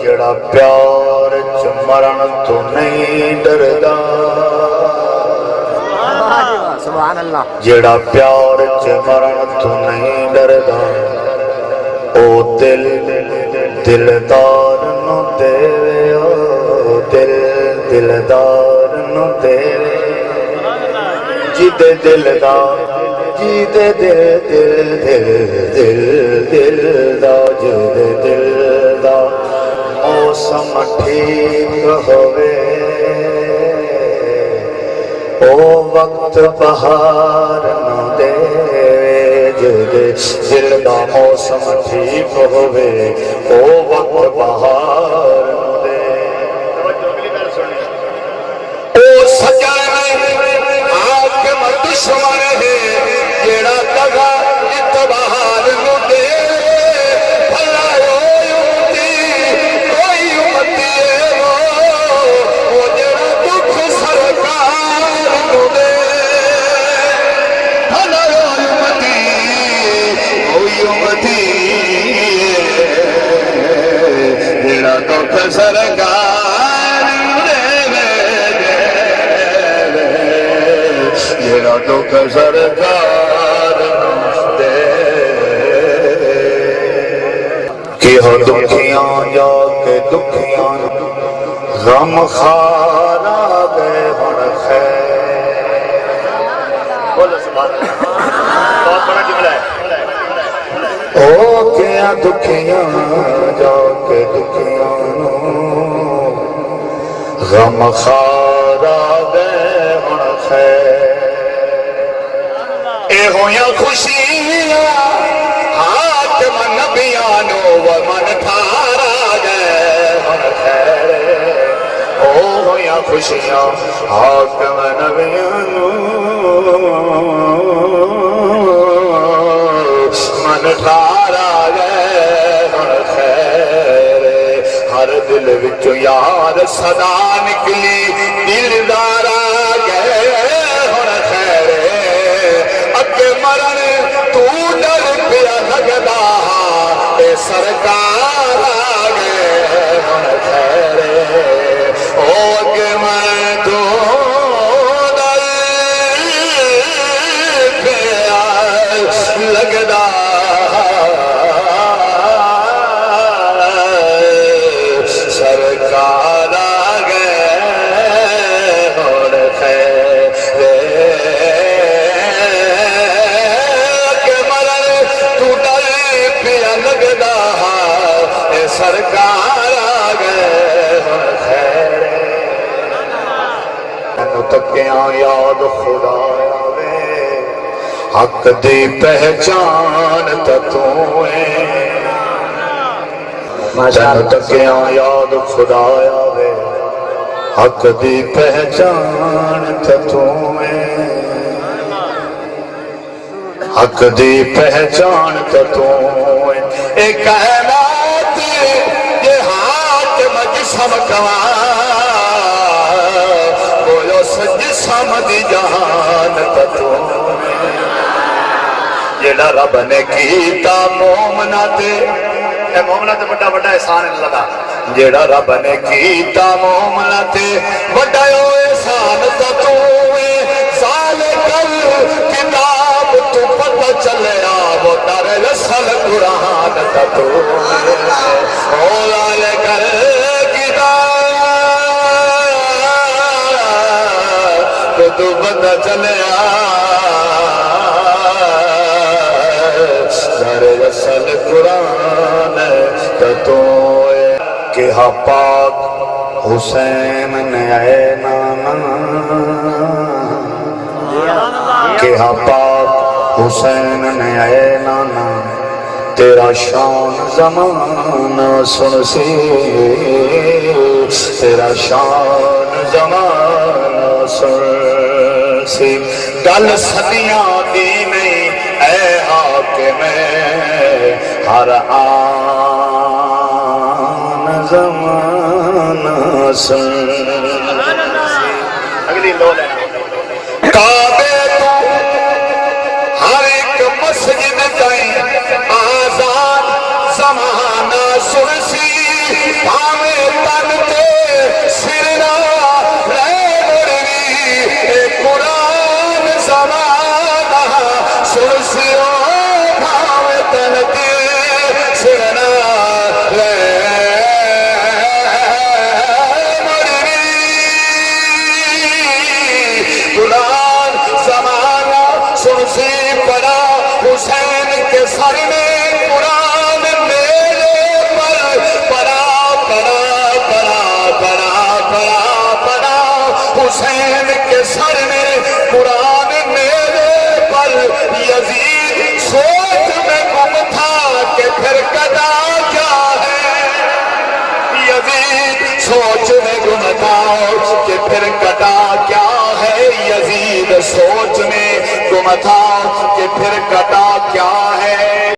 جڑا پیار چ مرن تو نہیں ڈردا سبحان اللہ جڑا پیار چ مرن تو نہیں ڈردا او دل دلدار نو دے او دل دلدار نو دے جی دے دلدار جی دے دل دل دل دل دل دا جی دے دل دا موسم ٹھیک ہوئے او وقت بہار نو دے جی دے دل دا موسم ٹھیک ہوئے او وقت بہار نو دے او سجانے حاکم دشمن ہے جیڑا دگا اتبار نو دے بھلا امتی کوئی امتی ہے وہ جیڑا دکھ سرکار نو دے بھلا امتی کوئی امتی جیڑا دکھ سرکار نو دے جیڑا دکھ سرکار دے کہ ہو دکھیاں جا کے دکھیاں غم خار آگے بڑھ خیر بولو سبحان اللہ بہت بڑا جملہ ہے او کیا دکھیاں جا کے دکھیاں غم خار آگے بڑھ خیر اے ہویاں خوشیاں حاکم نبیانو ومن ٹھارا گئے ہن خیر او ہویاں خوشیاں حاکم نبیانو من ٹھارا گئے ہن خیر ہر دل وچوں یار صدا نکلی دلدارا گئے ہن خیر اگے مرن تو ڈر پیا لگدا اے سرکار آگے ہن خیر او اگے مرن تو ڈر پیا لگدا سرکار آگے ہن خیر سرکار آگے ہن خیر مینوں تکیاں یاد خدا آوے حق دی پہچان تے تو اے مینوں تکیاں یاد خدا آوے حق دی پہچان تے تو اے حق دی پہچان تے تو اے اے کائنات یہ حاکم جسم کوا بولو جسم دی جہان تو جیڑا رب نے کیتا مومنا تے اے مومنا تے بڑا بڑا احسان لگا جیڑا رب نے کیتا مومنا تے بڑا احسان تو سال کل کتاب تو پتہ چلے وہ در رسل قرآن تو اولا لے کر کتاب تو پتہ چلے در رسل قرآن تو کہ ہاں پاک حسین نے اے نانا کہ ہاں پاک حسین نے اے نانا تیرا شان زمانہ سن سی تیرا شان زمانہ سن سی گل صدیاں دی نہیں اے حاکم ہر آن زمانہ سن اگلی لو لینا کعبے تو ہر ایک مسجد تائیں آزاد زمانہ سرسی حسین کے سر میں قرآن میرے پر یزید سوچ میں گم تھا کہ پھر قضا کیا ہے یزید سوچ میں گم تھا کہ پھر قضا کیا ہے یزید سوچ میں گم تھا کہ پھر قضا کیا ہے